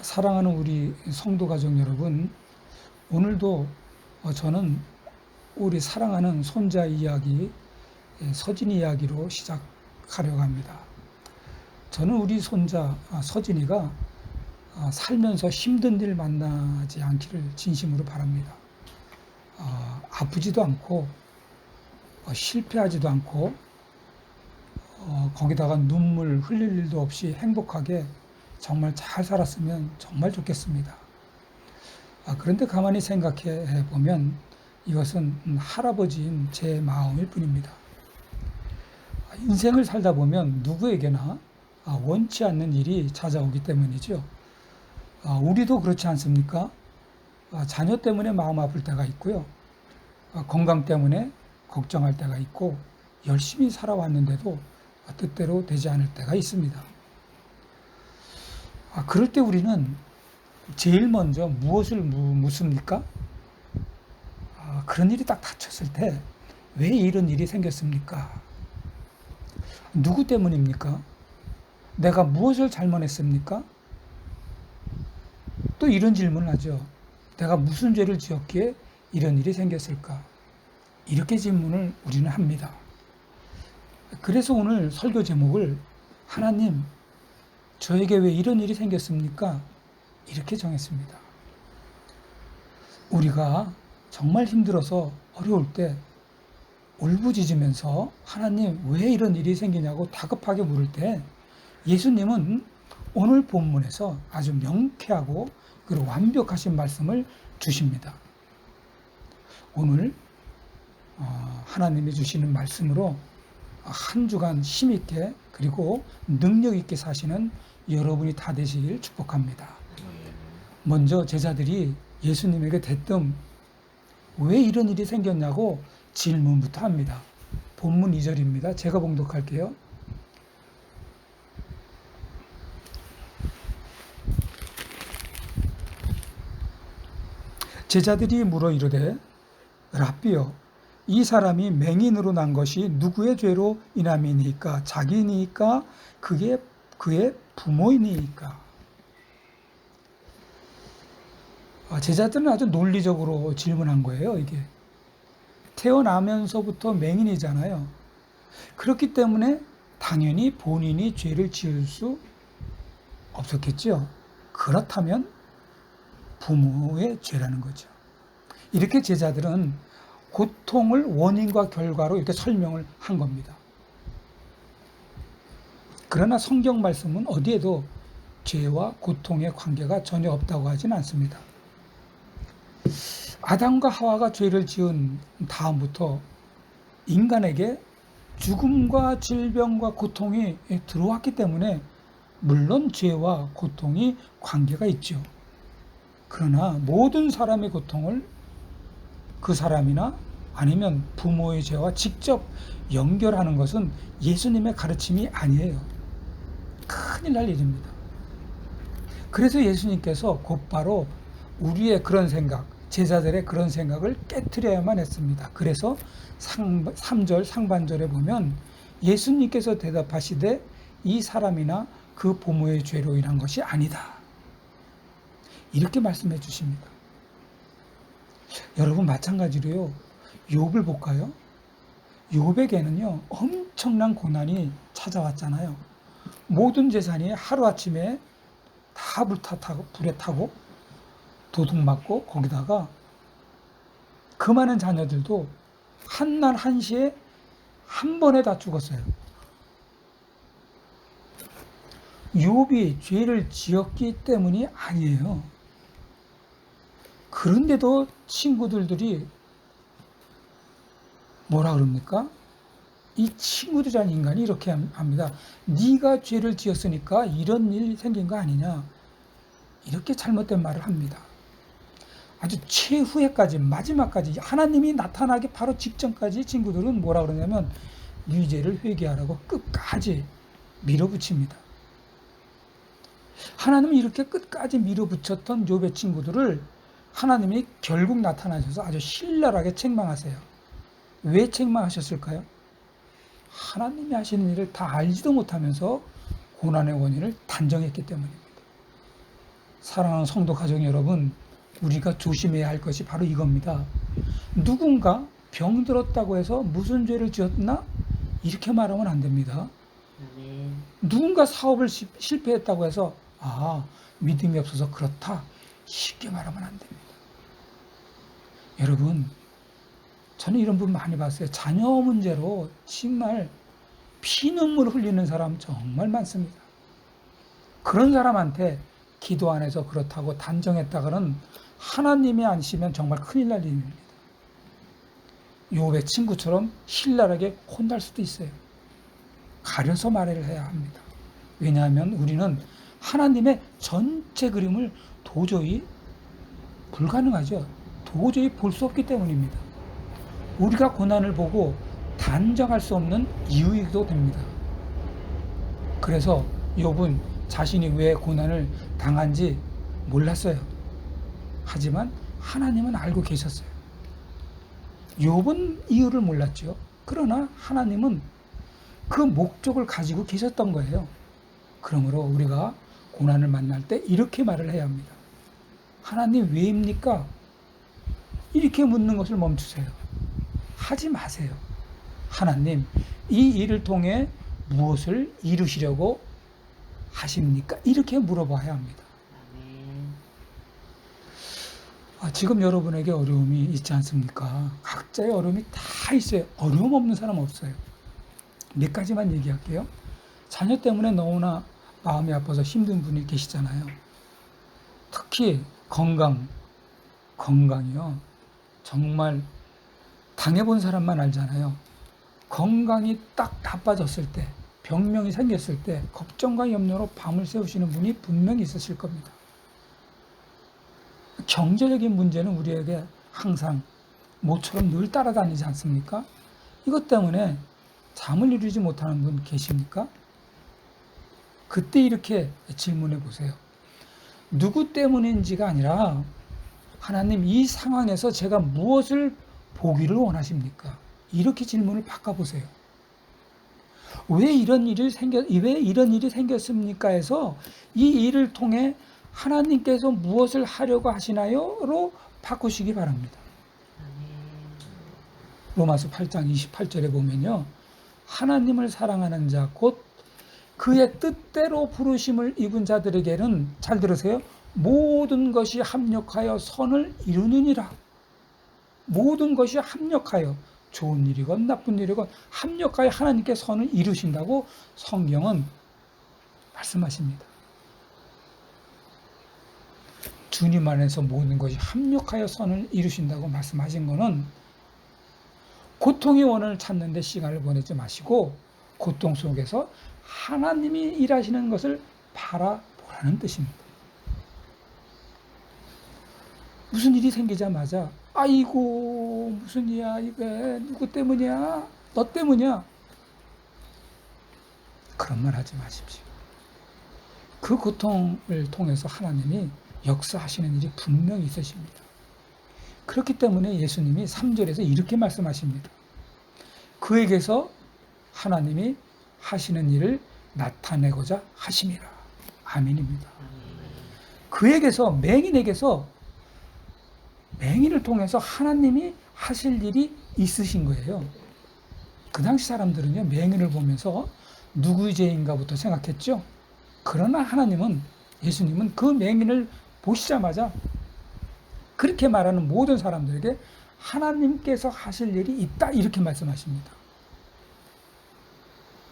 사랑하는 우리 성도 가족 여러분, 오늘도 저는 우리 사랑하는 손자 이야기, 서진 이야기로 시작하려고 합니다. 저는 우리 손자 서진이가 살면서 힘든 일 만나지 않기를 진심으로 바랍니다. 아프지도 않고 실패하지도 않고 거기다가 눈물 흘릴 일도 없이 행복하게 정말 잘 살았으면 정말 좋겠습니다. 그런데 가만히 생각해 보면 이것은 할아버지인 제 마음일 뿐입니다. 인생을 살다 보면 누구에게나 원치 않는 일이 찾아오기 때문이죠. 우리도 그렇지 않습니까? 자녀 때문에 마음 아플 때가 있고요. 건강 때문에 걱정할 때가 있고, 열심히 살아왔는데도 뜻대로 되지 않을 때가 있습니다. 그럴 때 우리는 제일 먼저 무엇을 묻습니까? 그런 일이 딱 닥쳤을 때 왜 이런 일이 생겼습니까? 누구 때문입니까? 내가 무엇을 잘못했습니까? 또 이런 질문을 하죠. 내가 무슨 죄를 지었기에 이런 일이 생겼을까? 이렇게 질문을 우리는 합니다. 그래서 오늘 설교 제목을 하나님, 저에게 왜 이런 일이 생겼습니까? 이렇게 정했습니다. 우리가 정말 힘들어서 어려울 때 울부짖으면서 하나님 왜 이런 일이 생기냐고 다급하게 물을 때 예수님은 오늘 본문에서 아주 명쾌하고 그리고 완벽하신 말씀을 주십니다. 오늘 하나님이 주시는 말씀으로 한 주간 힘있게 그리고 능력 있게 사시는 여러분이 다 되시길 축복합니다. 먼저 제자들이 예수님에게 대뜸 왜 이런 일이 생겼냐고 질문부터 합니다. 본문 2절입니다. 제가 봉독할게요. 제자들이 물어 이르되 랍비여, 이 사람이 맹인으로 난 것이 누구의 죄로 인함이니까? 자기니까? 그의 부모이니까? 제자들은 아주 논리적으로 질문한 거예요. 이게 태어나면서부터 맹인이잖아요. 그렇기 때문에 당연히 본인이 죄를 지을 수 없었겠죠. 그렇다면 부모의 죄라는 거죠. 이렇게 제자들은 고통을 원인과 결과로 이렇게 설명을 한 겁니다. 그러나 성경 말씀은 어디에도 죄와 고통의 관계가 전혀 없다고 하진 않습니다. 아담과 하와가 죄를 지은 다음부터 인간에게 죽음과 질병과 고통이 들어왔기 때문에 물론 죄와 고통이 관계가 있죠. 그러나 모든 사람의 고통을 그 사람이나 아니면 부모의 죄와 직접 연결하는 것은 예수님의 가르침이 아니에요. 큰일 날 일입니다. 그래서 예수님께서 곧바로 우리의 그런 생각, 제자들의 그런 생각을 깨트려야만 했습니다. 그래서 3절 상반절에 보면 예수님께서 대답하시되 이 사람이나 그 부모의 죄로 인한 것이 아니다. 이렇게 말씀해 주십니다. 여러분 마찬가지로요. 욥을 볼까요? 욥에게는요. 엄청난 고난이 찾아왔잖아요. 모든 재산이 하루아침에 다 불에 타고 도둑맞고 거기다가 그 많은 자녀들도 한날 한시에 한 번에 다 죽었어요. 욥이 죄를 지었기 때문이 아니에요. 그런데도 친구들이 뭐라 그럽니까? 이 친구들이라는 인간이 이렇게 합니다. 네가 죄를 지었으니까 이런 일이 생긴 거 아니냐. 이렇게 잘못된 말을 합니다. 아주 최후에까지 마지막까지 하나님이 나타나기 바로 직전까지 친구들은 뭐라 그러냐면 네 죄를 회개하라고 끝까지 밀어붙입니다. 하나님이 이렇게 끝까지 밀어붙였던 욥의 친구들을 하나님이 결국 나타나셔서 아주 신랄하게 책망하세요. 왜 책망하셨을까요? 하나님이 하시는 일을 다 알지도 못하면서 고난의 원인을 단정했기 때문입니다. 사랑하는 성도 가족 여러분, 우리가 조심해야 할 것이 바로 이겁니다. 누군가 병들었다고 해서 무슨 죄를 지었나? 이렇게 말하면 안 됩니다. 누군가 사업을 실패했다고 해서 믿음이 없어서 그렇다, 쉽게 말하면 안 됩니다. 여러분, 저는 이런 분 많이 봤어요. 자녀 문제로 정말 피눈물 흘리는 사람 정말 많습니다. 그런 사람한테 기도 안 해서 그렇다고 단정했다가는 하나님이 아니시면 정말 큰일 날 일입니다. 욥의 친구처럼 신랄하게 혼날 수도 있어요. 가려서 말을 해야 합니다. 왜냐하면 우리는 하나님의 전체 그림을 도저히 불가능하죠. 도저히 볼 수 없기 때문입니다. 우리가 고난을 보고 단정할 수 없는 이유이기도 됩니다. 그래서 욥은 자신이 왜 고난을 당한지 몰랐어요. 하지만 하나님은 알고 계셨어요. 욥은 이유를 몰랐죠. 그러나 하나님은 그 목적을 가지고 계셨던 거예요. 그러므로 우리가 고난을 만날 때 이렇게 말을 해야 합니다. 하나님 왜입니까? 이렇게 묻는 것을 멈추세요. 하지 마세요. 하나님, 이 일을 통해 무엇을 이루시려고 하십니까? 이렇게 물어봐야 합니다. 지금 여러분에게 어려움이 있지 않습니까? 각자의 어려움이 다 있어요. 어려움 없는 사람 없어요. 몇 가지만 얘기할게요. 자녀 때문에 너무나 마음이 아파서 힘든 분이 계시잖아요. 특히 건강이요. 정말 당해본 사람만 알잖아요. 건강이 딱 나빠졌을 때, 병명이 생겼을 때 걱정과 염려로 밤을 새우시는 분이 분명히 있으실 겁니다. 경제적인 문제는 우리에게 항상 모처럼 늘 따라다니지 않습니까? 이것 때문에 잠을 이루지 못하는 분 계십니까? 그때 이렇게 질문해 보세요. 누구 때문인지가 아니라 하나님, 이 상황에서 제가 무엇을 보기를 원하십니까? 이렇게 질문을 바꿔보세요. 왜 이런 일이 생겼습니까? 해서 이 일을 통해 하나님께서 무엇을 하려고 하시나요?로 바꾸시기 바랍니다. 로마서 8장 28절에 보면요. 하나님을 사랑하는 자, 곧 그의 뜻대로 부르심을 입은 자들에게는, 잘 들으세요, 모든 것이 합력하여 선을 이루느니라. 모든 것이 합력하여, 좋은 일이건 나쁜 일이건 합력하여 하나님께 선을 이루신다고 성경은 말씀하십니다. 주님 안에서 모든 것이 합력하여 선을 이루신다고 말씀하신 것은 고통의 원인을 찾는 데 시간을 보내지 마시고 고통 속에서 하나님이 일하시는 것을 바라보라는 뜻입니다. 무슨 일이 생기자마자 아이고 무슨 일이야, 이게 누구 때문이야, 너 때문이야, 그런 말 하지 마십시오. 그 고통을 통해서 하나님이 역사하시는 일이 분명히 있으십니다. 그렇기 때문에 예수님이 3절에서 이렇게 말씀하십니다. 그에게서 하나님이 하시는 일을 나타내고자 하심이라. 아멘입니다. 그에게서, 맹인에게서, 맹인을 통해서 하나님이 하실 일이 있으신 거예요. 그 당시 사람들은요, 맹인을 보면서 누구의 죄인가부터 생각했죠. 그러나 하나님은, 예수님은 그 맹인을 보시자마자 그렇게 말하는 모든 사람들에게 하나님께서 하실 일이 있다, 이렇게 말씀하십니다.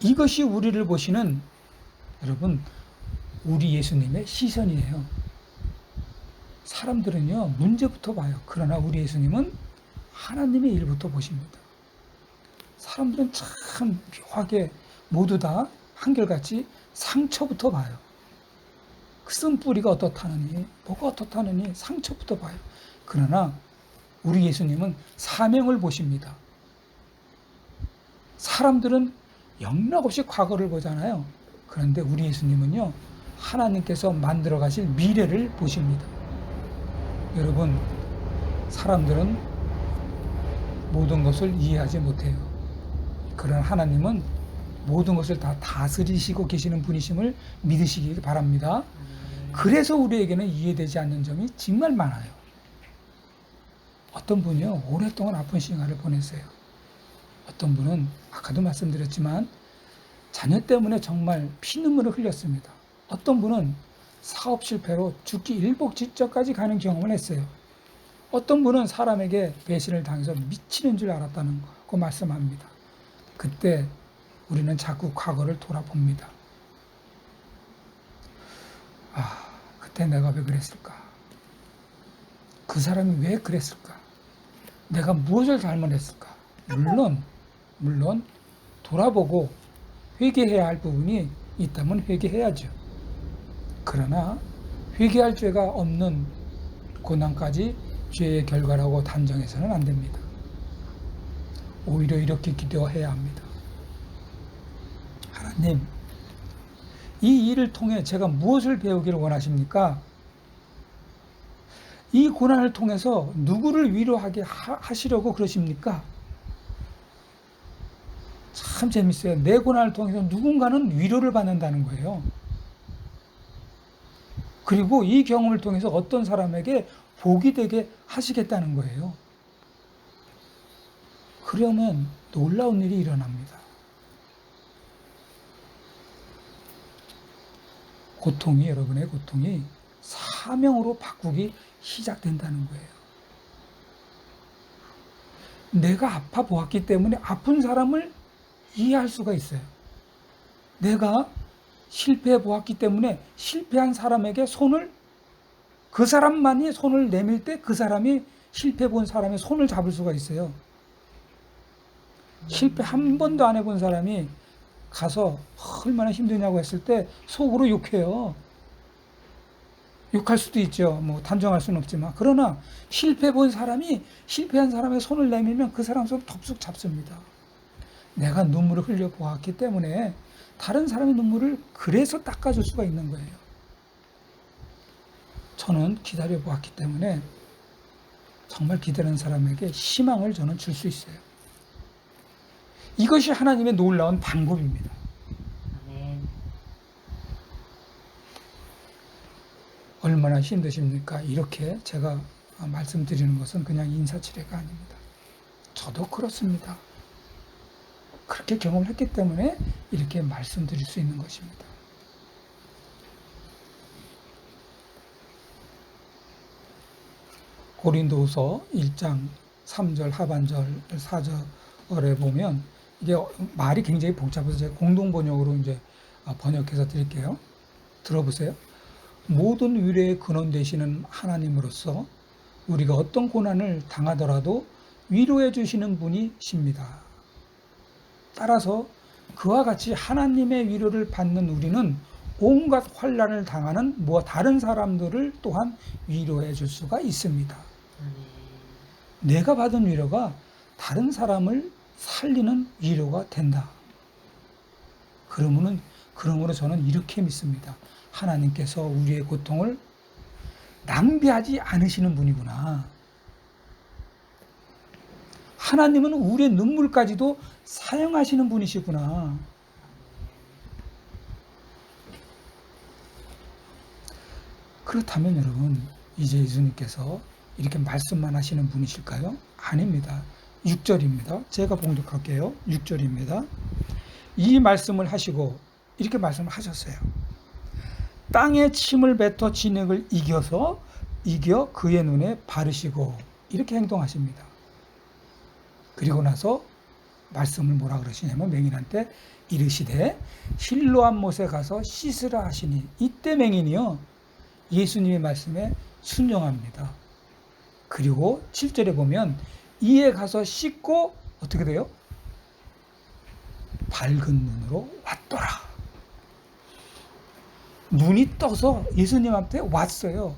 이것이 우리를 보시는, 여러분, 우리 예수님의 시선이에요. 사람들은요, 문제부터 봐요. 그러나 우리 예수님은 하나님의 일부터 보십니다. 사람들은 참 묘하게 모두 다 한결같이 상처부터 봐요. 그 쓴뿌리가 어떻다느니, 뭐가 어떻다느니 상처부터 봐요. 그러나 우리 예수님은 사명을 보십니다. 사람들은 영락없이 과거를 보잖아요. 그런데 우리 예수님은요, 하나님께서 만들어 가실 미래를 보십니다. 여러분, 사람들은 모든 것을 이해하지 못해요. 그러나 하나님은 모든 것을 다 다스리시고 계시는 분이심을 믿으시기 바랍니다. 그래서 우리에게는 이해되지 않는 점이 정말 많아요. 어떤 분이요, 오랫동안 아픈 시간을 보냈어요. 어떤 분은 아까도 말씀드렸지만 자녀 때문에 정말 피눈물을 흘렸습니다. 어떤 분은 사업 실패로 죽기 일복 직전까지 가는 경험을 했어요. 어떤 분은 사람에게 배신을 당해서 미치는 줄 알았다는 거 말씀합니다. 그때 우리는 자꾸 과거를 돌아봅니다. 그때 내가 왜 그랬을까? 그 사람이 왜 그랬을까? 내가 무엇을 잘못했을까? 물론 돌아보고 회개해야 할 부분이 있다면 회개해야죠. 그러나 회개할 죄가 없는 고난까지 죄의 결과라고 단정해서는 안 됩니다. 오히려 이렇게 기도해야 합니다. 하나님, 이 일을 통해 제가 무엇을 배우기를 원하십니까? 이 고난을 통해서 누구를 위로하게 하시려고 그러십니까? 참 재밌어요. 내 고난을 통해서 누군가는 위로를 받는다는 거예요. 그리고 이 경험을 통해서 어떤 사람에게 복이 되게 하시겠다는 거예요. 그러면 놀라운 일이 일어납니다. 여러분의 고통이 사명으로 바꾸기 시작된다는 거예요. 내가 아파 보았기 때문에 아픈 사람을 이해할 수가 있어요. 내가 실패해 보았기 때문에 실패한 사람에게 그 사람만이 손을 내밀 때 그 사람이 실패해 본 사람의 손을 잡을 수가 있어요. 실패 한 번도 안 해본 사람이 가서 얼마나 힘드냐고 했을 때 속으로 욕해요. 욕할 수도 있죠. 단정할 수는 없지만. 그러나 실패해 본 사람이 실패한 사람의 손을 내밀면 그 사람 손을 덥석 잡습니다. 내가 눈물을 흘려 보았기 때문에 다른 사람의 눈물을 그래서 닦아줄 수가 있는 거예요. 저는 기다려 보았기 때문에 정말 기다리는 사람에게 희망을 저는 줄 수 있어요. 이것이 하나님의 놀라운 방법입니다. 얼마나 힘드십니까? 이렇게 제가 말씀드리는 것은 그냥 인사치레가 아닙니다. 저도 그렇습니다. 그렇게 경험을 했기 때문에 이렇게 말씀드릴 수 있는 것입니다. 고린도후서 1장 3절 하반절 4절에 보면 이게 말이 굉장히 복잡해서 제가 공동 번역으로 이제 번역해서 드릴게요. 들어보세요. 모든 위로의 근원 되시는 하나님으로서 우리가 어떤 고난을 당하더라도 위로해 주시는 분이십니다. 따라서 그와 같이 하나님의 위로를 받는 우리는 온갖 환난을 당하는 다른 사람들을 또한 위로해 줄 수가 있습니다. 내가 받은 위로가 다른 사람을 살리는 위로가 된다. 그러므로 저는 이렇게 믿습니다. 하나님께서 우리의 고통을 낭비하지 않으시는 분이구나. 하나님은 우리의 눈물까지도 사용하시는 분이시구나. 그렇다면 여러분, 이제 예수님께서 이렇게 말씀만 하시는 분이실까요? 아닙니다. 6절입니다. 제가 봉독할게요. 6절입니다. 이 말씀을 하시고 이렇게 말씀을 하셨어요. 땅에 침을 뱉어 진흙을 이겨 그의 눈에 바르시고 이렇게 행동하십니다. 그리고 나서 말씀을 뭐라 그러시냐면 맹인한테 이르시되 실로암 못에 가서 씻으라 하시니 이때 맹인이요 예수님의 말씀에 순종합니다. 그리고 7절에 보면 이에 가서 씻고 어떻게 돼요? 밝은 눈으로 왔더라. 눈이 떠서 예수님한테 왔어요.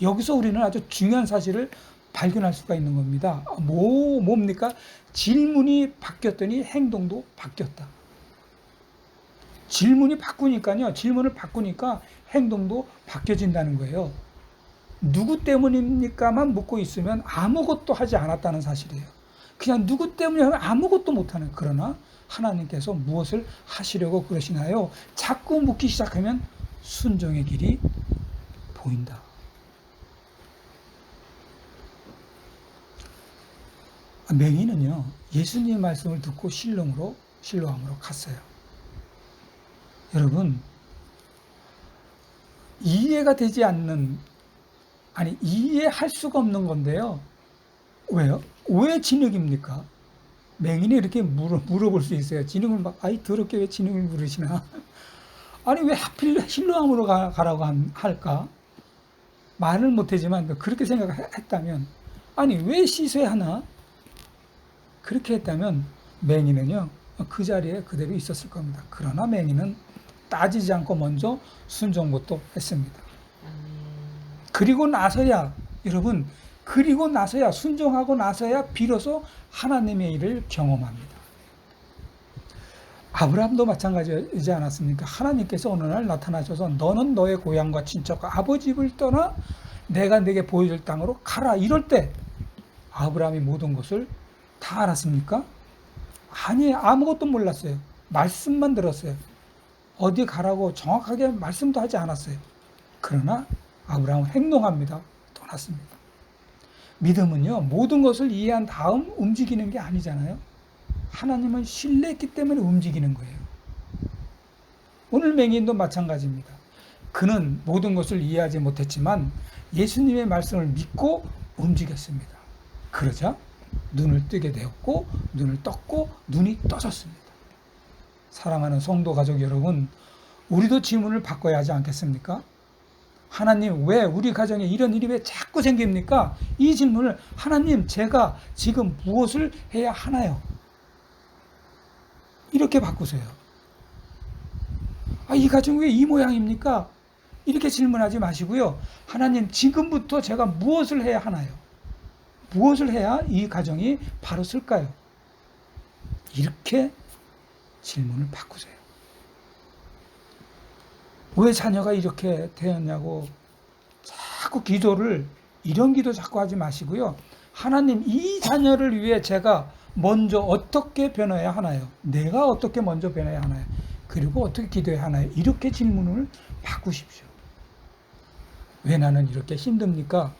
여기서 우리는 아주 중요한 사실을 발견할 수가 있는 겁니다. 뭡니까? 질문이 바뀌었더니 행동도 바뀌었다. 질문을 바꾸니까 행동도 바뀌어진다는 거예요. 누구 때문입니까만 묻고 있으면 아무것도 하지 않았다는 사실이에요. 그냥 누구 때문에 하면 아무것도 못하는. 그러나 하나님께서 무엇을 하시려고 그러시나요? 자꾸 묻기 시작하면 순종의 길이 보인다. 맹인은요, 예수님의 말씀을 듣고 실로암으로 갔어요. 여러분, 이해가 되지 않는, 이해할 수가 없는 건데요. 왜요? 왜 진흙입니까? 맹인이 이렇게 물어볼 수 있어요. 진흙을 막, 더럽게 왜 진흙을 물으시나? 아니, 왜 하필 실로암으로 가라고 할까? 말을 못하지만 그렇게 생각했다면, 왜 씻어야 하나? 그렇게 했다면 맹인은요, 그 자리에 그대로 있었을 겁니다. 그러나 맹인은 따지지 않고 먼저 순종부터 했습니다. 그리고 나서야, 여러분, 순종하고 나서야 비로소 하나님의 일을 경험합니다. 아브라함도 마찬가지지 않았습니까? 하나님께서 어느 날 나타나셔서 너는 너의 고향과 친척과 아버지 집을 떠나 내가 네게 보여줄 땅으로 가라. 이럴 때 아브라함이 모든 것을 다 알았습니까? 아니, 아무것도 몰랐어요. 말씀만 들었어요. 어디 가라고 정확하게 말씀도 하지 않았어요. 그러나 아브라함은 행동합니다. 떠났습니다. 믿음은요, 모든 것을 이해한 다음 움직이는 게 아니잖아요. 하나님은 신뢰했기 때문에 움직이는 거예요. 오늘 맹인도 마찬가지입니다. 그는 모든 것을 이해하지 못했지만 예수님의 말씀을 믿고 움직였습니다. 그러자 눈을 뜨게 되었고, 눈을 떴고, 눈이 떠졌습니다. 사랑하는 성도 가족 여러분, 우리도 질문을 바꿔야 하지 않겠습니까? 하나님, 왜 우리 가정에 이런 일이 왜 자꾸 생깁니까? 이 질문을, 하나님, 제가 지금 무엇을 해야 하나요? 이렇게 바꾸세요. 이 가정 왜 이 모양입니까? 이렇게 질문하지 마시고요. 하나님, 지금부터 제가 무엇을 해야 하나요? 무엇을 해야 이 가정이 바로 쓸까요? 이렇게 질문을 바꾸세요. 왜 자녀가 이렇게 되었냐고 자꾸 이런 기도 자꾸 하지 마시고요. 하나님, 이 자녀를 위해 제가 먼저 어떻게 변해야 하나요? 내가 어떻게 먼저 변해야 하나요? 그리고 어떻게 기도해야 하나요? 이렇게 질문을 바꾸십시오. 왜 나는 이렇게 힘듭니까?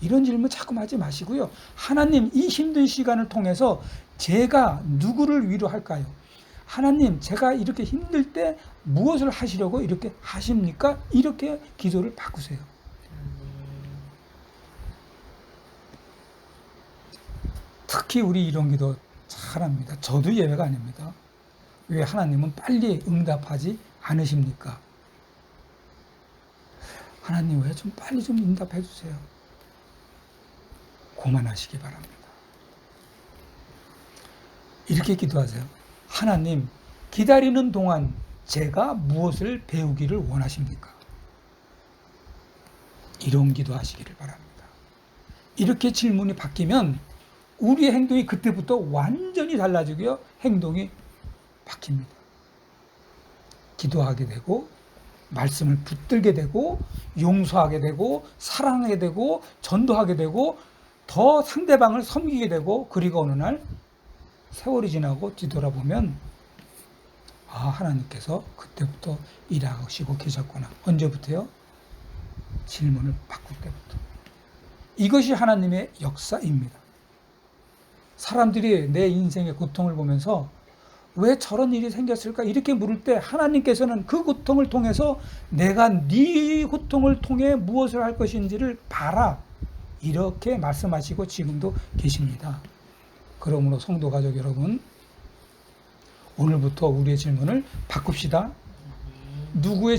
이런 질문 자꾸 하지 마시고요. 하나님, 이 힘든 시간을 통해서 제가 누구를 위로할까요? 하나님, 제가 이렇게 힘들 때 무엇을 하시려고 이렇게 하십니까? 이렇게 기도를 바꾸세요. 특히 우리 이런 기도 잘합니다. 저도 예외가 아닙니다. 왜 하나님은 빨리 응답하지 않으십니까? 하나님, 왜 좀 빨리 좀 응답해 주세요. 고만하시기 바랍니다. 이렇게 기도하세요. 하나님, 기다리는 동안 제가 무엇을 배우기를 원하십니까? 이런 기도하시기를 바랍니다. 이렇게 질문이 바뀌면 우리의 행동이 그때부터 완전히 달라지고요. 행동이 바뀝니다. 기도하게 되고, 말씀을 붙들게 되고, 용서하게 되고, 사랑하게 되고, 전도하게 되고, 더 상대방을 섬기게 되고, 그리고 어느 날 세월이 지나고 뒤돌아보면 하나님께서 그때부터 일하시고 계셨구나. 언제부터요? 질문을 바꿀 때부터. 이것이 하나님의 역사입니다. 사람들이 내 인생의 고통을 보면서 왜 저런 일이 생겼을까? 이렇게 물을 때 하나님께서는 그 고통을 통해서 내가 네 고통을 통해 무엇을 할 것인지를 봐라. 이렇게 말씀하시고 지금도 계십니다. 그러므로 성도 가족 여러분, 오늘부터 우리의 질문을 바꿉시다. 누구의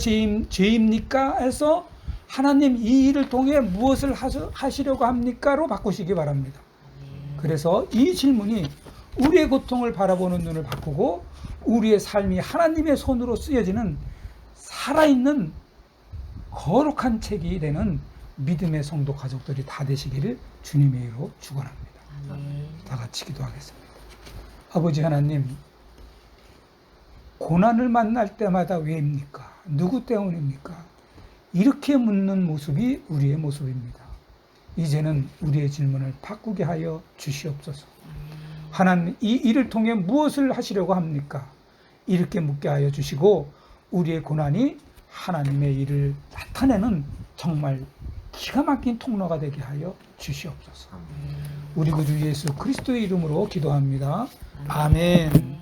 죄입니까? 해서 하나님, 이 일을 통해 무엇을 하시려고 합니까?로 바꾸시기 바랍니다. 그래서 이 질문이 우리의 고통을 바라보는 눈을 바꾸고 우리의 삶이 하나님의 손으로 쓰여지는 살아있는 거룩한 책이 되는 믿음의 성도 가족들이 다 되시기를 주님의 이름으로 축원합니다. 다 같이 기도하겠습니다. 아버지 하나님, 고난을 만날 때마다 왜입니까? 누구 때문입니까? 이렇게 묻는 모습이 우리의 모습입니다. 이제는 우리의 질문을 바꾸게 하여 주시옵소서. 하나님, 이 일을 통해 무엇을 하시려고 합니까? 이렇게 묻게 하여 주시고 우리의 고난이 하나님의 일을 나타내는 정말 기가 막힌 통로가 되게 하여 주시옵소서. 아멘. 우리 구주 예수 그리스도의 이름으로 기도합니다. 아멘.